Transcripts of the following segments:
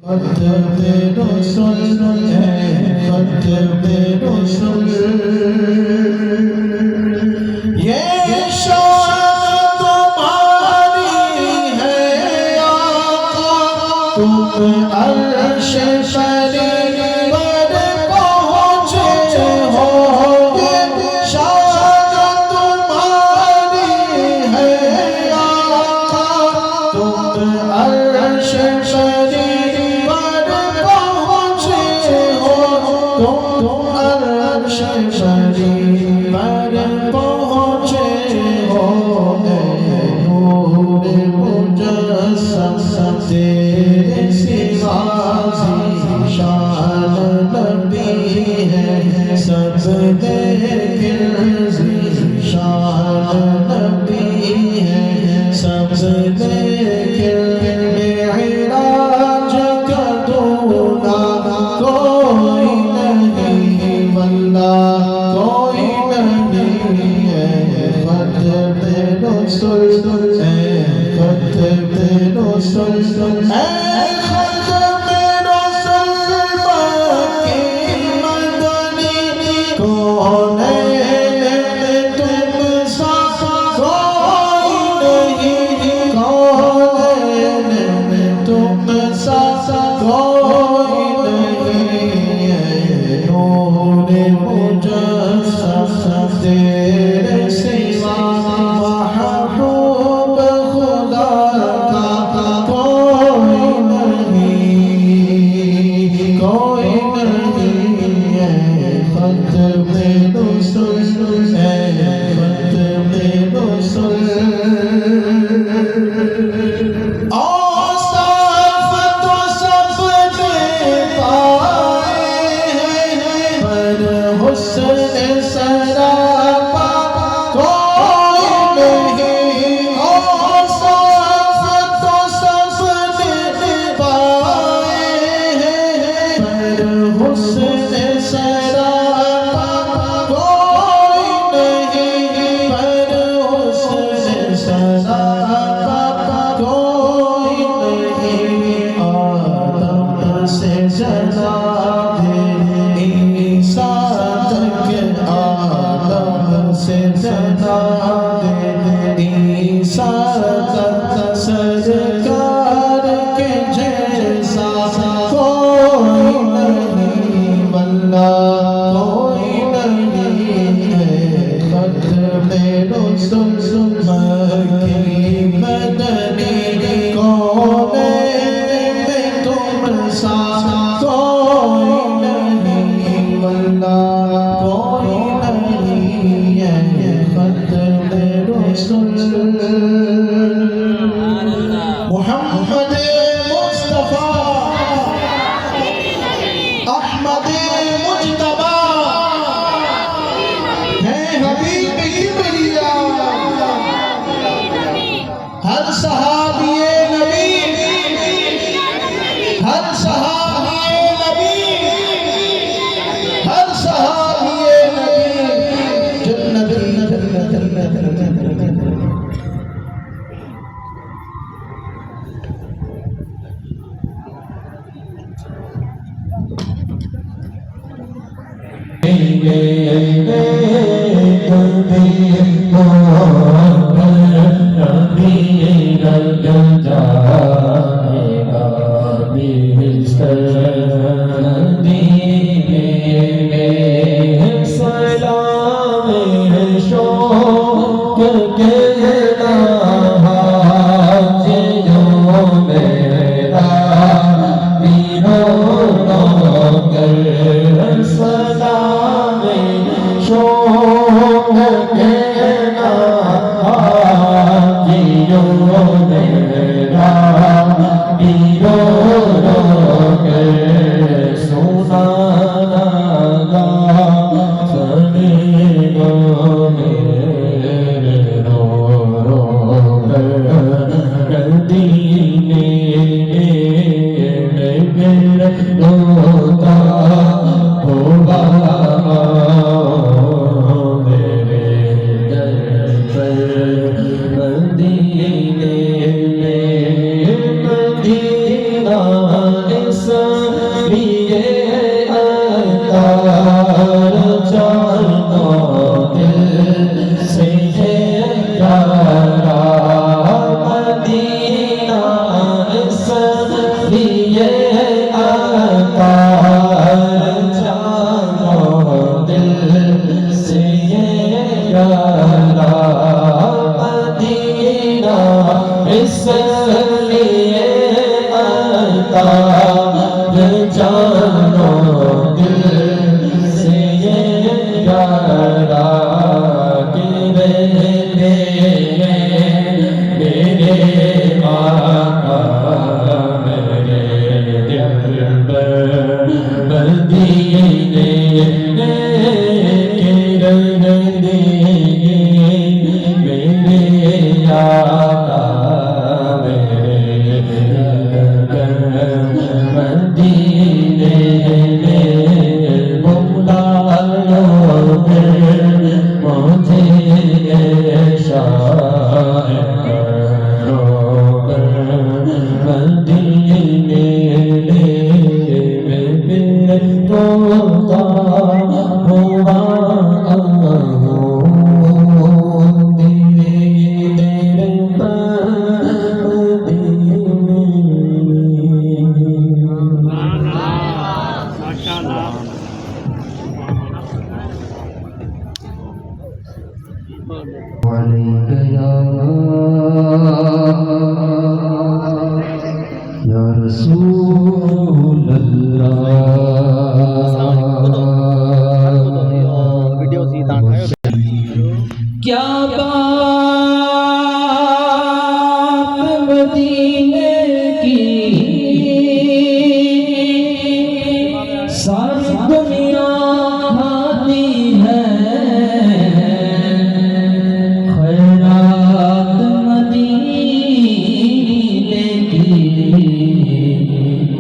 Ro ro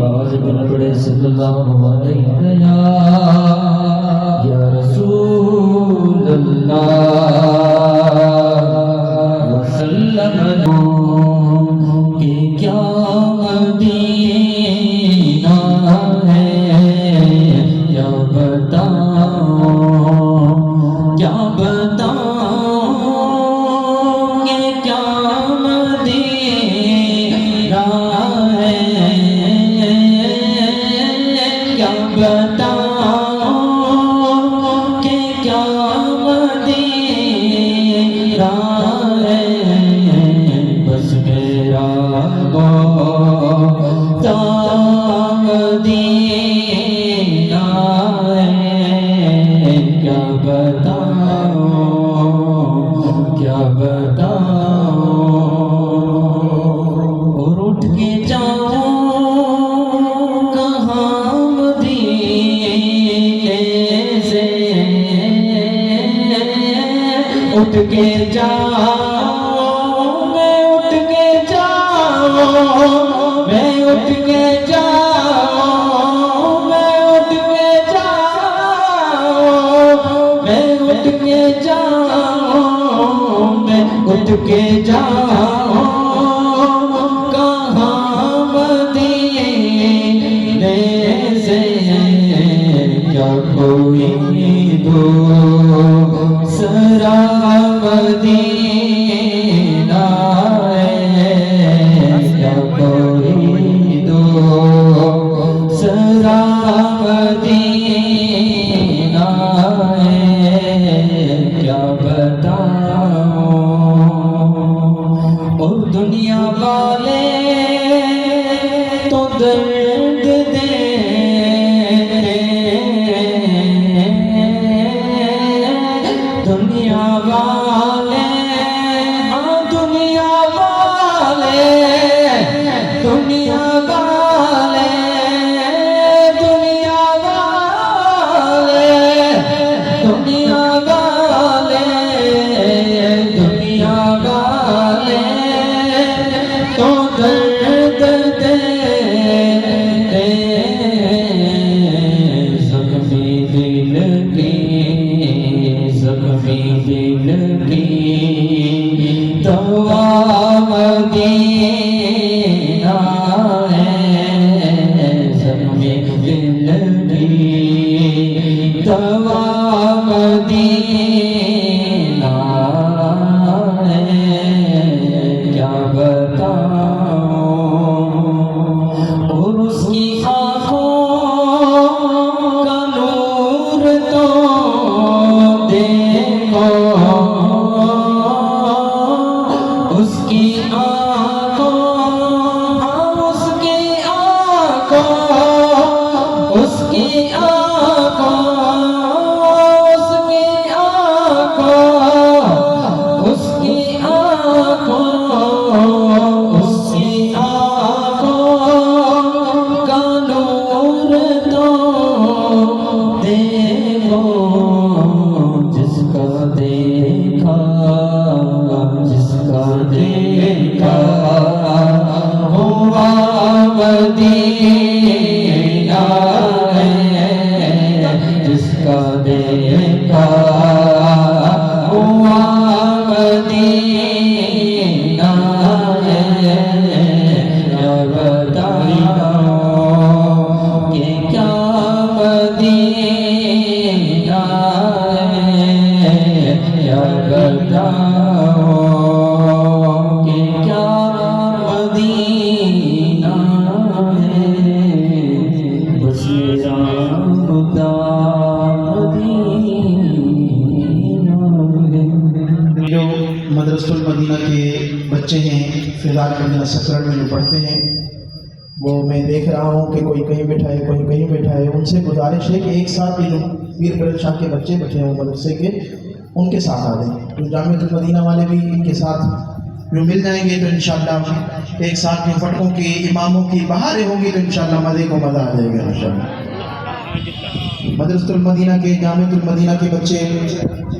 آواز بلند پڑے صلی اللہ علیہ یا رسول اللہ وسلم کہ کیا مدینہ ہے کیا بتاؤں کیا بتاؤں یہ کیا مدینہ ہے کیا بتاؤں کہ کیا مدینہ ہے بس میرا مدینہ ہے کیا بتاؤں کیا بتاؤں اور اٹھ کے جاؤں کہاں مدینے سے اٹھ کے جاؤں میں اٹھ کے جاؤں میں اٹھ کے جاؤں میں اٹھ کے جاؤں میں اٹھ کے جاؤں میں اٹھ کے جاؤں کہاں مدینے سے کیا کوئی دوسرا مدینہ ہے کیا کوئی دوسرا مدینہ ہے کیا بتاؤں اور دنیا والے تو درد دے دنیا والے ہاں دنیا والے دنیا والے دنیا والے دنیا والے دنیا والے تو درد دے زخمی دل کی زخمی دل کی دوا مدینہ ہے زخمی دل کی دوا مدینہ ہے کیا بتاؤں اور اس کی آنکھوں کا نور تو دیکھو اس کی آنکھوں ہاں اس کی آنکھوں اس کی آنکھوں اس کی آنکھوں اس کی آنکھوں اس کی آنکھوں کا نور تو دیکھو جس کا دیکھا جس کا دیکھا ہوا مدینہ ہے جس کا دیکھا ہوا مدینہ ہے کیا بتاؤں کہ کیا مدینہ ہے کیا بتاؤں کہ کیا مدینہ ہے بس میرا خدا مدینہ ہے جو مدرسۃ المدینہ کے بچے ہیں فضائل مدینہ سکرڑ میں جو پڑھتے ہیں وہ میں دیکھ رہا ہوں کہ کوئی کہیں بیٹھا ہے کوئی کہیں بیٹھا ہے ان سے گزارش ہے کہ ایک ساتھ یہ جو پیر پرل شاہ کے بچے بیٹھے ہیں مدرسے کے ان کے ساتھ آ جائیں تو جامعۃ المدینہ والے بھی ان کے ساتھ جو مل جائیں گے تو انشاءاللہ ایک ساتھ جو پٹکوں کی اماموں کی بہاریں ہوں گی تو انشاءاللہ مزے کو مزہ آ جائے گا انشاءاللہ مدرسۃ المدینہ کے جامعۃ المدینہ کے بچے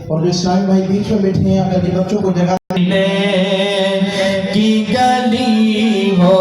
اور جو اسلامی بھائی بیچ میں بیٹھے ہیں اگر یہ بچوں کو جگہ کی گلی ہو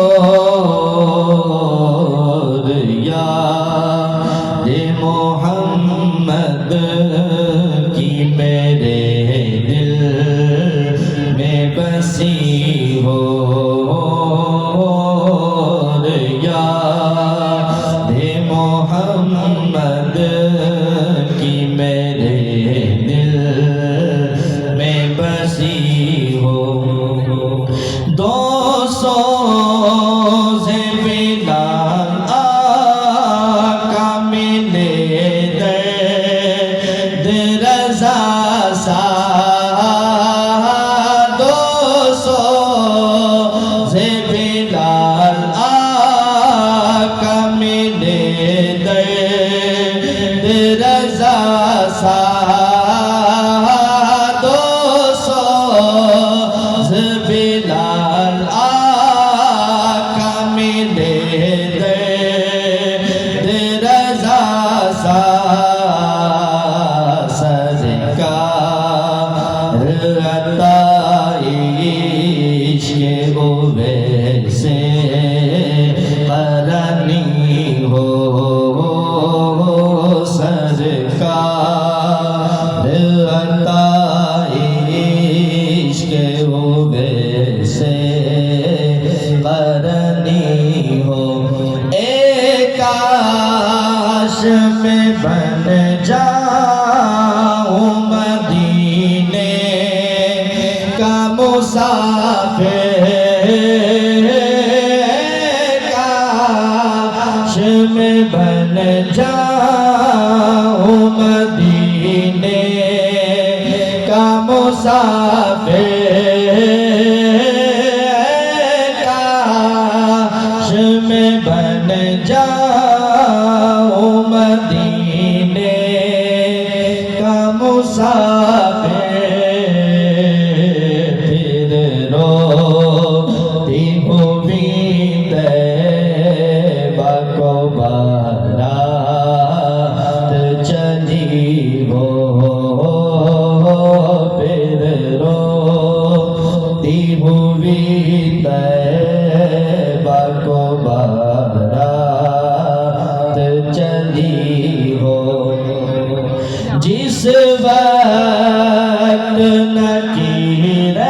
درد رضا سا بلال آقا ملے درد رضا سا سرکار عطائش کے ہوئے سے قرنی ہو سرکار عطائش کے ہوئے سے قرنی ہو ایک کاش میں بن جاؤں مدینے کا مسافر کاش میں بن جاؤں مدینے کا مسافر کاش میں بن جاؤں مدینے کا مسافر پھر روتی ہوئی طیبہ کو بارات چلی ہو پھر روتی ہوئی طیبہ کو بارات چلی ہو جس وقت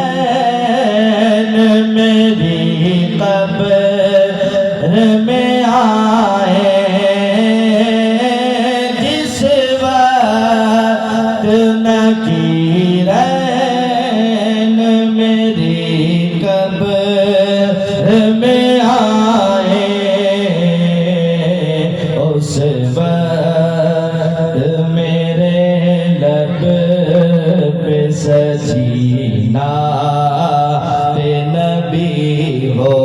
نکیرین میری قبر میں آئے جس وقت نکیرین میری قبر میں آئے اس وقت میرے لب پہ سجینا نبی ہو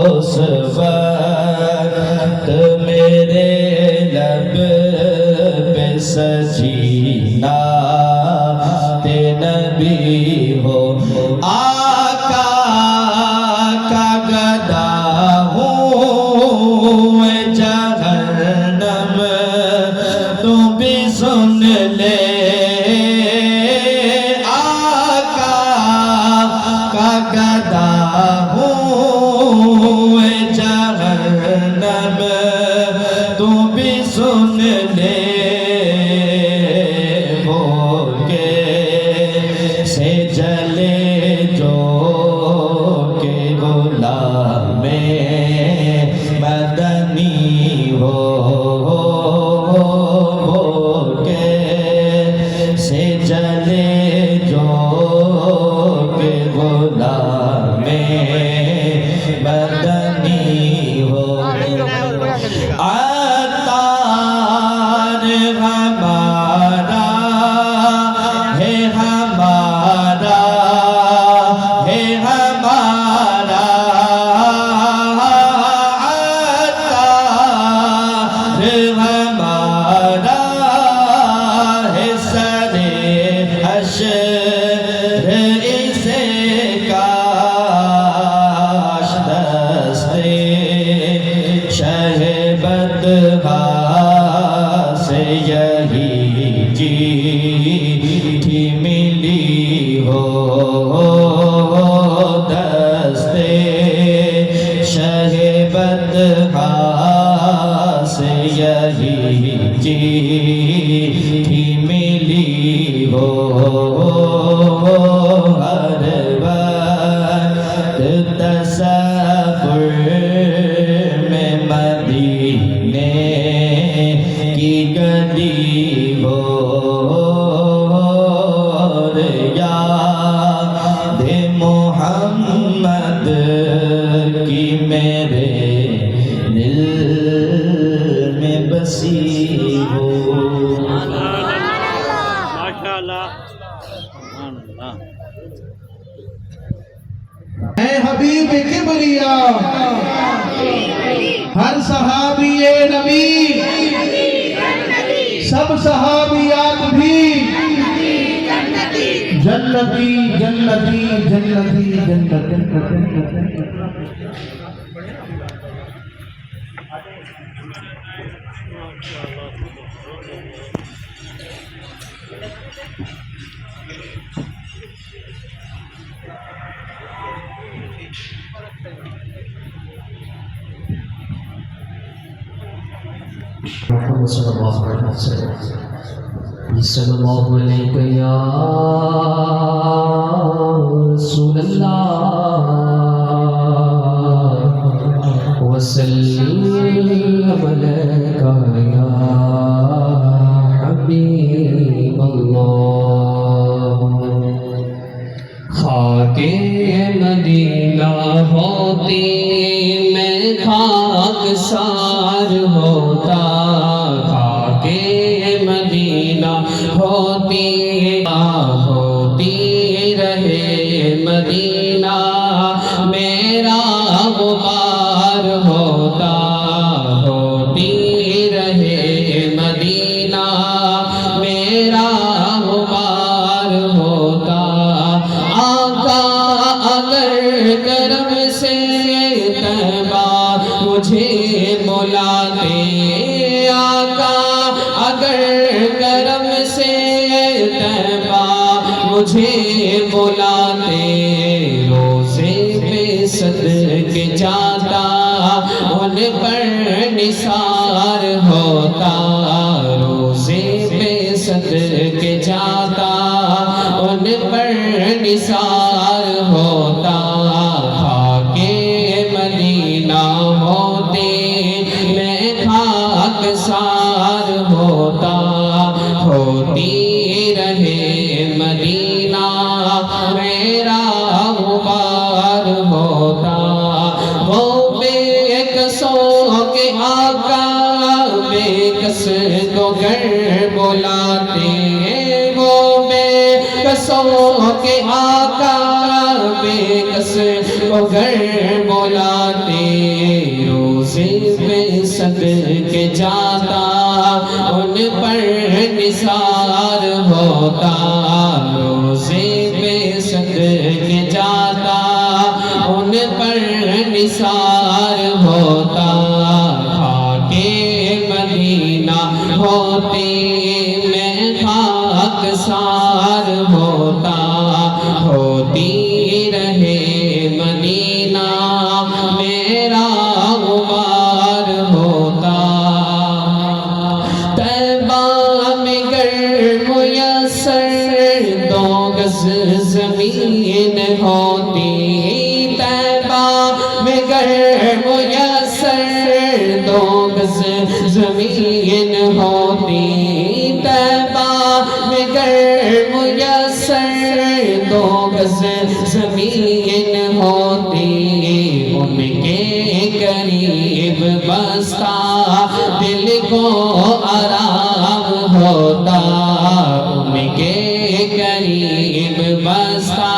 اس وقت میرے لب پہ سجینا نبی ہو آقا کا گدا ہوں جہنم تو بھی سن لے آقا کا گدا ہوں جہنم تو بھی سن لے سے جلے جو کہ غلام مدنی ہو کے سے جلے جو کہ غلام مدنی ہو عطار ہمارا ہے ہمارا ہے ہمارا عطار ہمارا ہے سر حشر اسے کاش دستے شہ بدخا سے یہی چیٹھی ملی ہو دستے شہ بدخا سے یہی چیٹھی ملی ہو ہر وقت تصور میں مدینے کی گلی ہو یاد محمد کی میرے دل میں بسی ہو ماشاءاللہ سبحان اللہ ہے حبیب کبریا ہر صحابی نبی سب صحابیات بھی جنتی جنتی جنتی جنتی محمد صلی اللہ علیہ وسلم صلی اللہ علیہ یا رسول اللہ وسلم علیک یا حبیب اللہ خاک مدینہ ہوتی میں خاک سار ہوتا خاک مدینہ ہوتی رہے مدینہ میرا غبار ہوتا ہوتی رہے مدینہ میرا غبار ہوتا آقا اگر کرم سے طیبہ مجھے بلاتے آقا اگر کرم سے طیبہ مجھے بلاتے روزے پہ صدق جاتا ان پر نثار ہوتا روزے پہ صدق جاتا ان پر نثار ہوتا خاک مدینہ ہوتے میں خاک سار ہوتا ہوتی رہے مدینہ میرا غبار ہوتا وہ بے کسوں کے آقا بے کس کو گھر بلاتے وہ بے کسوں کے آقا بے کس کو گھر بلاتے روزے پہ صدق جاتا ان پر نثار ہوتا روزے پہ صدق جاتا ان پر نثار ہوتا خاک مدینہ ہوتے میں خاک سار ہوتا ہوتی رہے مدینہ میرا غبار ہوتا طیبہ میں گر میسر 2 گز زمین ہوتی طیبہ میں گر میسر 2 گز زمین ہوتی طیبہ میں گر میسر 2 گز زمین ہوتی ان کے قریب بستا دل کو آرام ہوتا ان کے قریب بستا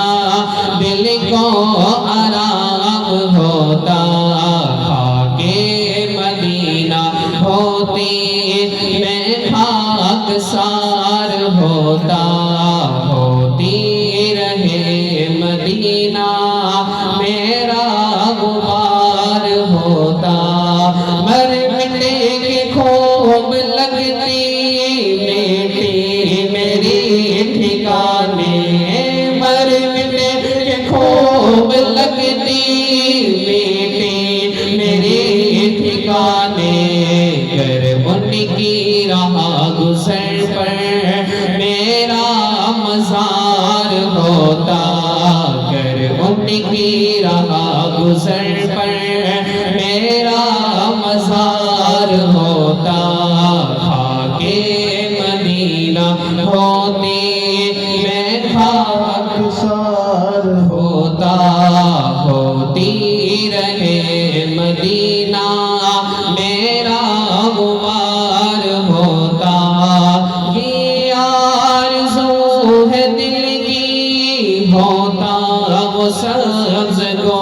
دل کو آرام ہوتا خاک مدینہ ہوتی میں خاک سار ہوتا ہوتی رہے مدینہ میرا غبار ہوتا مر مٹے کے خوب لگتی بیٹی میری ٹھکانے مر مٹے کے خوب لگتی بیٹی میری ٹھکانے گر ان کی راہ گزر پر میرا مزار ہوتا گر ان کی راہ گزر پر میرا مزار ہوتا خاک مدینہ ہوتی میں خاک سار ہوتا ہوتی رہے مدینہ میرا غبار ہوتا یہ آرزو ہے دل کی ہوتا وہ سبز گو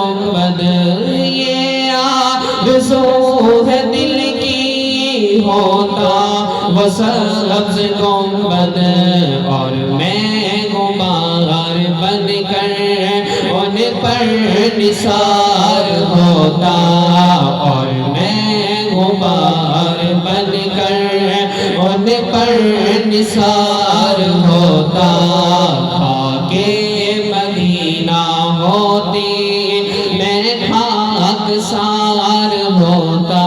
ہوتا وہ سبز گنبد اور میں غبار بن کر ان پر نثار ہوتا اور میں غبار بن کر ان پر نثار ہوتا خاک مدینہ ہوتی میں خاک سار ہوتا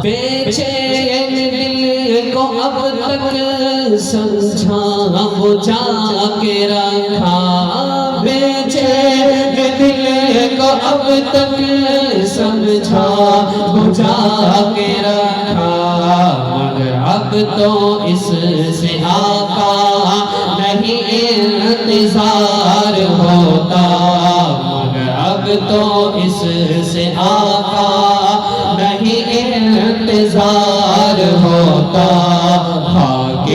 بے چین دل کو اب تک سمجھا بجھا کے رکھا بے چین دل کو اب تک سمجھا بجھا کے رکھا مگر اب تو اس سے آقا نہیں انتظار ہوتا مگر اب تو اس سے آقا نہیں انتظار ہوتا خاک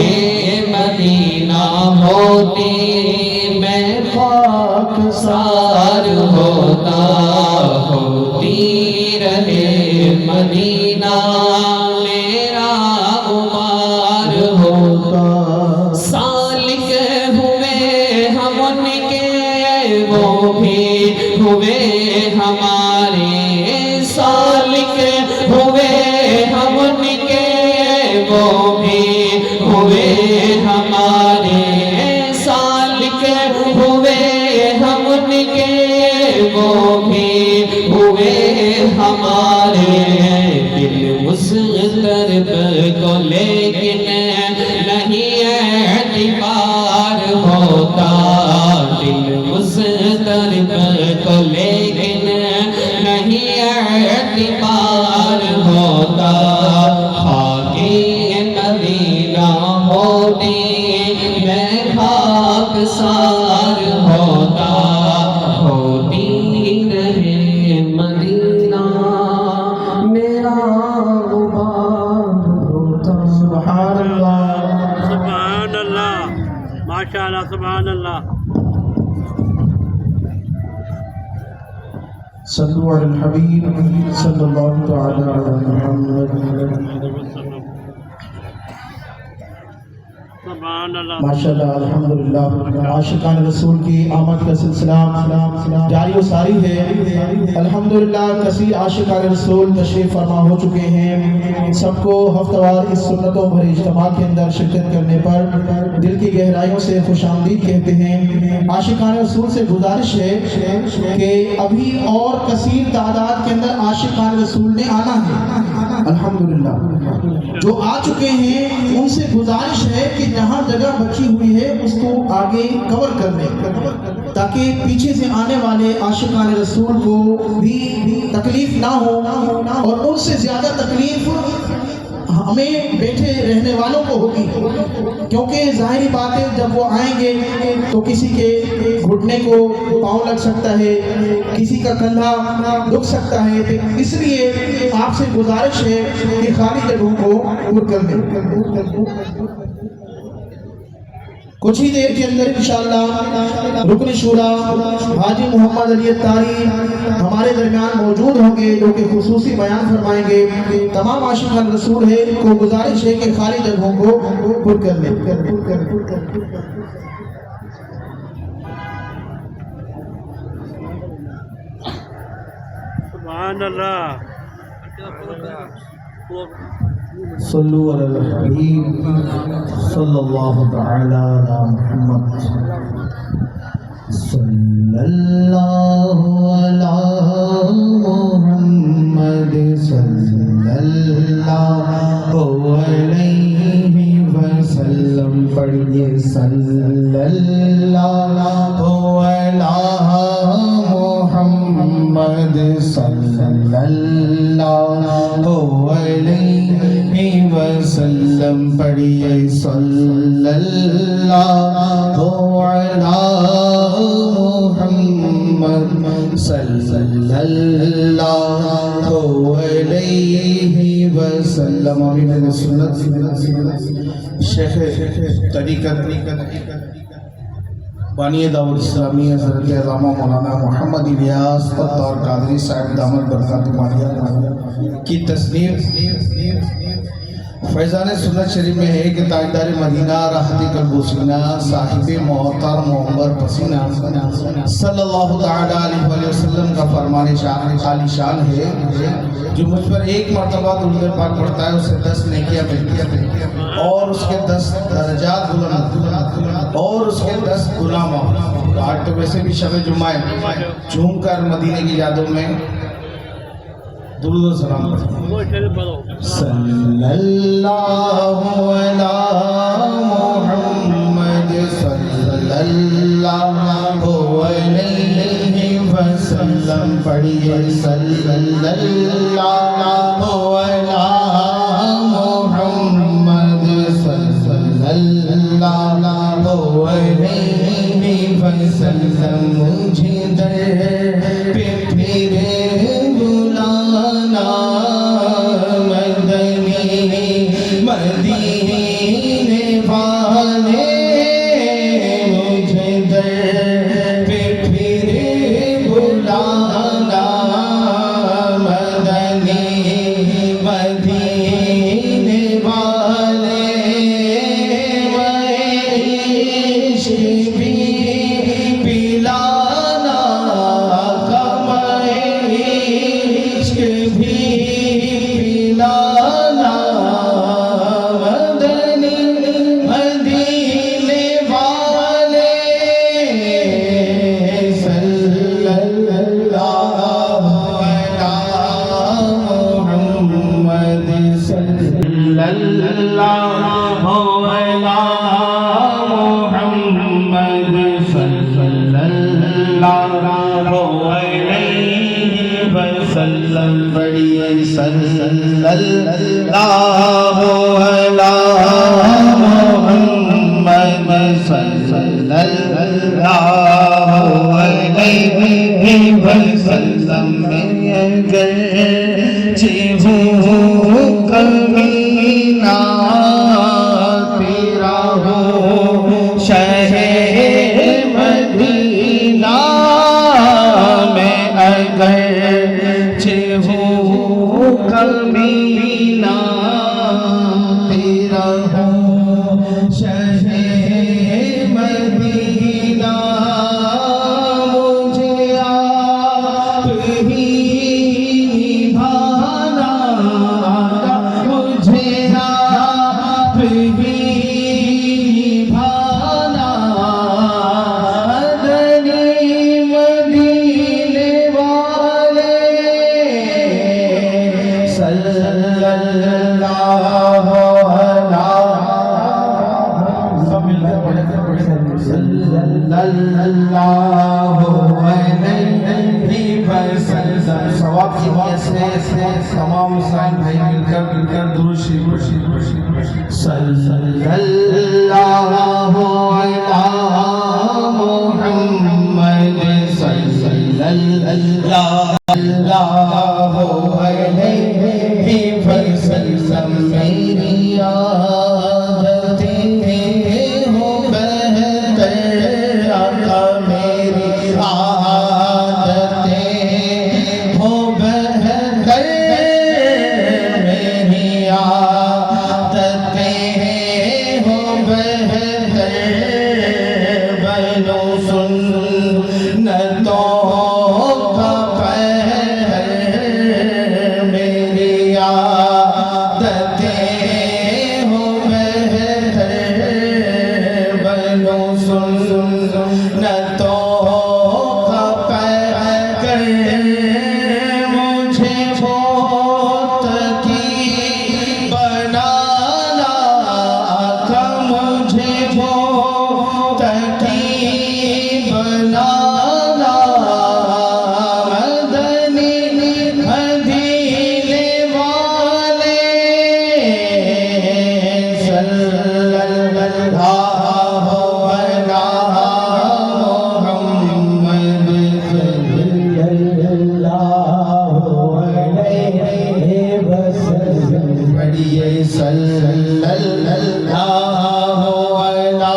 مدینہ ہوتی میں خاک سار ہوتا ہوتی رہے مدینہ میرا غبار ہوتا سالک ہوئے ہم ان کے وہ بھی ہوئے ہمارے سالک ہوئے ہم ان کے وہ بھی ہوئے ہمارے سالک ہوئے ہم ان کے وہ بھی ہوئے ہمارے دل اس درد کو لیکن نہیں اعتبار ہوتا دل اس درد کو لیکن نہیں اعتبار ہوتا خاک مدینہ ہوتی میں خاک سار ہوتا ہوتی رہے مدینہ میرا غبار ہوتا سبحان اللہ سبحان اللہ ماشاء اللہ سبحان اللہ صلو علی الحبیب صلی اللہ تعالی علی محمد سبحان اللہ ماشاءاللہ الحمدللہ عاشقان رسول کی آمد کا سلسلہ جاری و ساری ہے الحمدللہ کثیر عاشقان رسول تشریف فرما ہو چکے ہیں سب کو ہفتہ وار اس سنتوں بھرے اجتماع کے اندر شرکت کرنے پر دل کی گہرائیوں سے خوش آمدید کہتے ہیں عاشقان رسول سے گزارش ہے کہ ابھی اور کثیر تعداد کے اندر عاشقان رسول نے آنا ہے الحمدللہ جو آ چکے ہیں ان سے گزارش ہے کہ جہاں جگہ بچی ہوئی ہے اس کو آگے کور کر لیں تاکہ پیچھے سے آنے والے عاشقان رسول کو بھی تکلیف نہ ہو اور ان سے زیادہ تکلیف ہمیں بیٹھے رہنے والوں کو ہوگی کیونکہ ظاہری بات ہے جب وہ آئیں گے تو کسی کے گھٹنے کو پاؤں لگ سکتا ہے کسی کا کندھا دکھ سکتا ہے اس لیے آپ سے گزارش ہے کہ خالی جگہوں کو پر کر دیں کچھ ہی دیر کے اندر انشاءاللہ رکن شورا حاجی محمد علی اتاری ہمارے درمیان موجود ہوں گے جو کہ خصوصی بیان فرمائیں گے تمام عاشقان رسول ہے کو گزارش ہے کہ خالی جگہوں کو پر کر لیں سبحان اللہ صلو علی الحبیب صلی اللہ تعالی علی محمد صلی اللہ علی محمد صلی اللہ علیہ وسلم پڑھیے صلی اللہ علی محمد صلی اللہ علیہ وسلم پڑھیے صلی اللہ علی محمد صلی اللہ علیہ وسلم امین سنت شیخ طریقت بانی دعوت اسلامی حضرت علامہ مولانا محمد الیاس ستار قادری صاحب دامت برکاتہ عالیہ کی تصنیف فیضان سنت شریف میں ہے کہ تاجدار مدینہ راحت قلب و سینہ صاحب محترم محمد پسینہ صلی اللہ تعالی علیہ وسلم کا فرمان عالی شان ہے جو مجھ پر ایک مرتبہ درود پاک پڑھتا ہے اسے 10 نیکیاں ملتی ہیں اور اس کے 10 درجات بلند اور اس کے 10 گناہ معاف۔ آج تو ویسے بھی شب جمعہ ہے، جھوم کر مدینے کی یادوں میں درود و سلام پڑھیں۔ صلی اللہ علی محمد صلی اللہ علیہ وسلم پڑھیے صلی اللہ علی محمد صلی اللہ علیہ وسلم مجھے در پہ پھرے بلانا مدنی مدینے والے مجھے در پہ پھرے بلانا مدنی مدینے والے عشق بھی پلانا عشق بھی پلانا مدنی مدینے والے صلی اللہ علی محمد صلی اللہ علی محمد صلی اللہ علیہ وسلم بڑھیے صلی اللہ علی محمد صلی اللہ علیہ وسلم میں اگرچہ ہوں کمینہ تیرا ہوں شہر مدینہ میں اگرچہ ہوں کمینہ تیرا ہوں شہر مدینہ مجھے آپ ہی نبھانا مجھے آپ ہی نبھانا مدنی مدینے والے صلی اللہ ثواب کی نیت سے تمام اسلام بھائی مل کر درود شریف صلی اللہ علی محمد صلی اللہ علیہ وسلم میری عادتیں ہو بہتر آقا میری عادتیں ہو بہتر میری عادتیں ہو بہتر بنو سنتوں کا پہر میری عادتیں ہو بہتر بنو سنتوں کا پہر مجھے بہت کی بنانا تھا مجھے بہت کی بنانا مدنی مدینے والے صلی اللہ علی محمد صلی اللہ علیہ وسلم بڑھیے صلی اللہ علی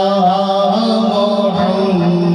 محمد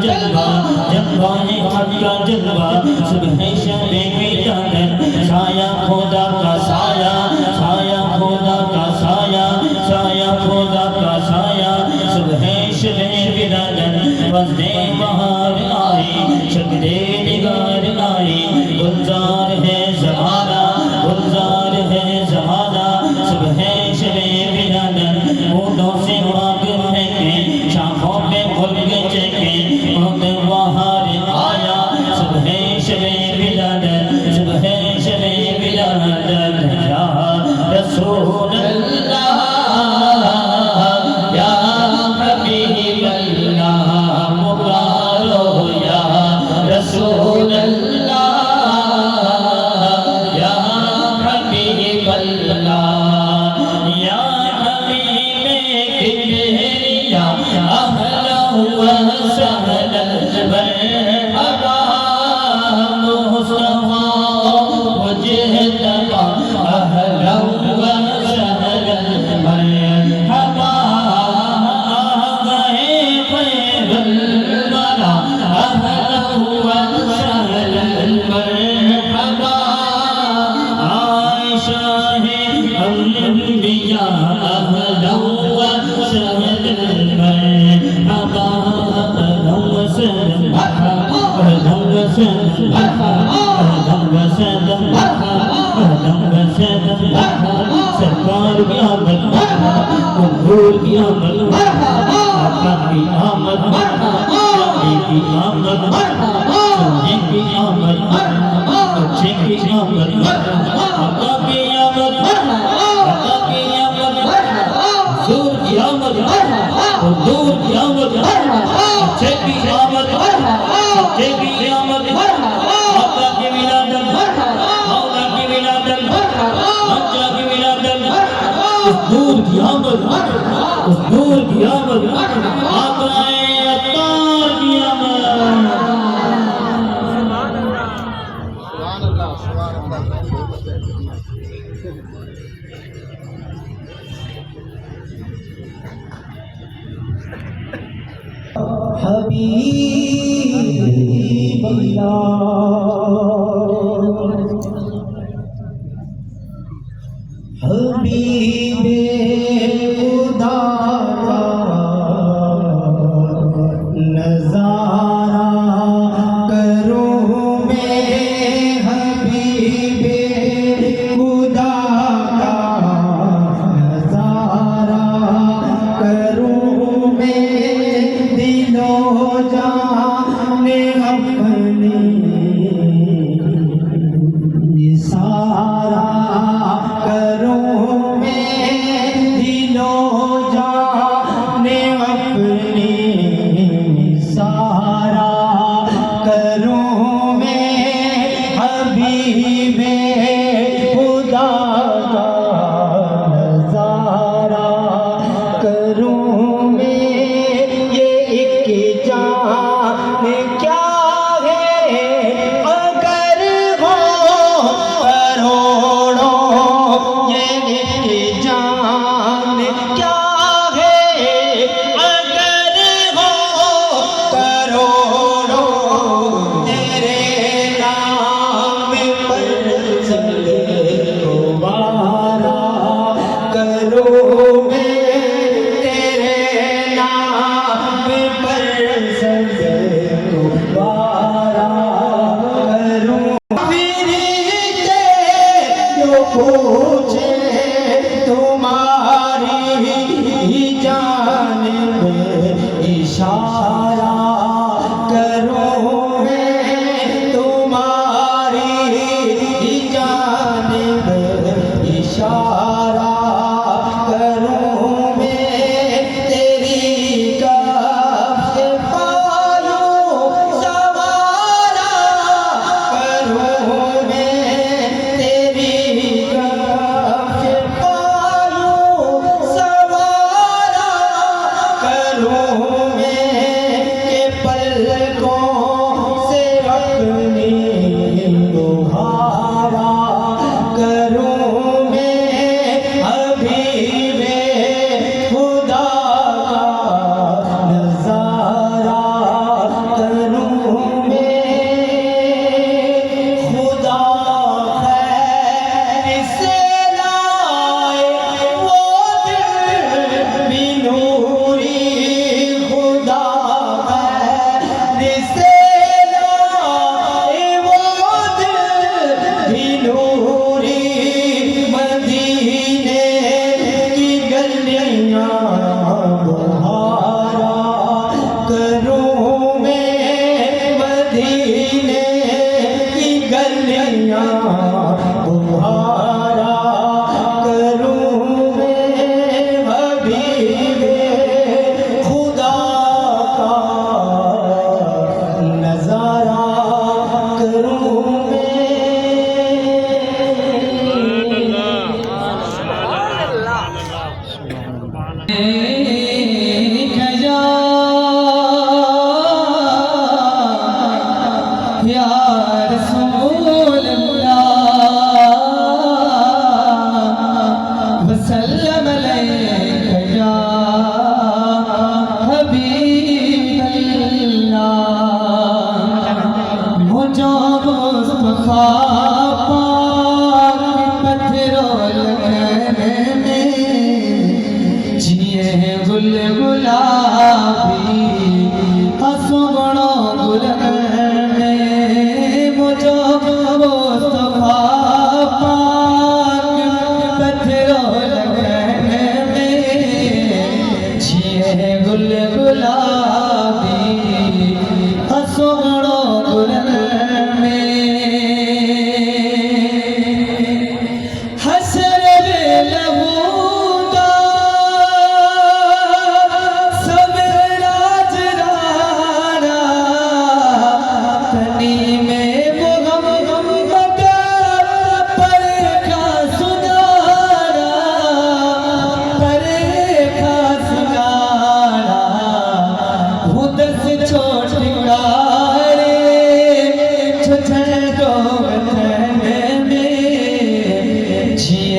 جلوہ جلوہ حق کا جلوہ صبح شب ولادت سایہ خدا کا سایہ سایہ خدا کا سایہ سایہ خدا کا سایہ صبح شب ولادت وزد بہار آئی شکل نگار آئی گلزار ہے زمانہ گلزار ہے زمانہ صبح شب ولادت اونٹوں سے مانگ پھینکے شاخوں پہ پھول کے چہکے وقت بہار آیا صبح شب ولادت صبح شب ولادت یا رسول اللہ یا حبیب اللہ مبارو یا رسول اللہ یا حبیب اللہ یا حبیب کبریا اہلا و سہلا مرحبا مصطفیٰ مجتبی اہلا و سہلا مرحبا آگئے خیر الورا اہلا و سہلا مرحبا عائشہ الانبیاء اہلا و سہلا مرحبا اہلا و سہلا اہلا و سہلا اہلا و سہلا اہلا و سہلا سرکار کی آمد حضور کی آمد آقا کی آمد نبی کی آمد سونے کی آمد بچے کی آمد آقا کی آمد آقا کی آمد حضور کی آمد حضور کی آمد بچے کی آمد بچے کی آمد آقا کی ولادت مولا کی ولادت بچہ کی ولادت حضور کی آمد حضور کی آمد آقا عطار کی آمد حبیب اللہ حبیب خدا کا نظارہ کرو میں حبیب خدا کا نظارہ کروں میں دل و جان اپنی سارا کروں میں دل و جان اپنی سارا کروں میں حبیب خدا کا نظارہ کروں میں یہ ایک جان کیا ہے اگر ہو کروڑوں یہ ایک جان کیا ہے اگر ہو کروڑوں تیرے نام پر دوبارہ کروں میں تیرے نام پر دوبارہ کروں فرشتے جو پوچھے تمہاری جانب اشارہ کروں میں تمہاری جانب اشارہ کروں میں تیری کف سے پالوں سوارا کروں میں تیری کف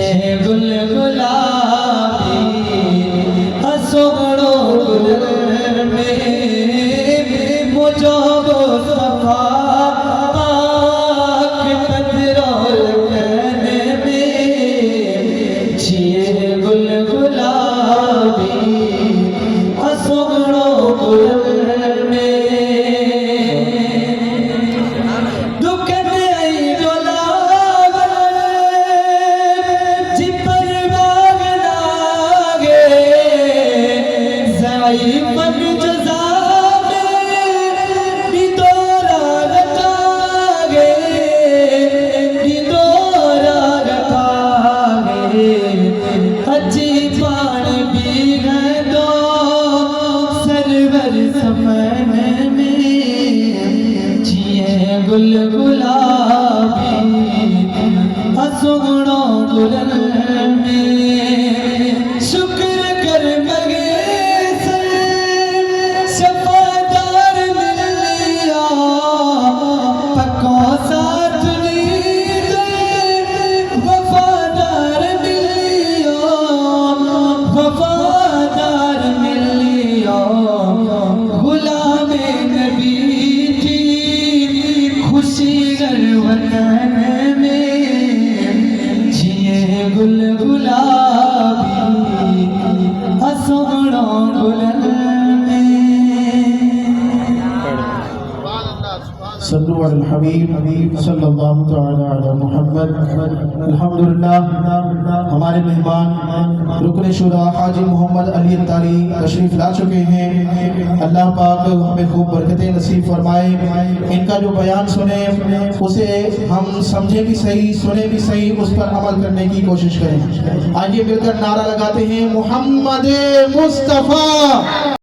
چھ گل گلابی سوڑو گل میں مجھب صفا پاک پدرول میں چھ گل گلابی سوڑو گل میں دکھن ای گلاب جی پر باغ لاگے ضعیفن جزا میں دورا گٹاگے دورا گٹاگے اچھی پان بھی ہے دو سرور سمن میں چیئے گل گلابی سگڑو گل میں شکر کر مگے سر شفادار مل لیا پکو ساتھ نیت وفادار مل لیا وفادار مل لیا غلام نبی تھی خوشی گر وطن میں جیے گل گلابی سوڑو گل میں صلو علی الحبیب صلی اللہ تعالی علی محمد. الحمدللہ ہمارے مہمان رکن شورا حاجی محمد علی اتاری تشریف لا چکے ہیں. اللہ پاک ہمیں خوب برکتیں نصیب فرمائے. ان کا جو بیان سنیں اسے ہم سمجھیں بھی صحیح, سنیں بھی صحیح, اس پر عمل کرنے کی کوشش کریں. آئیے مل کر نعرہ لگاتے ہیں محمد مصطفیٰ.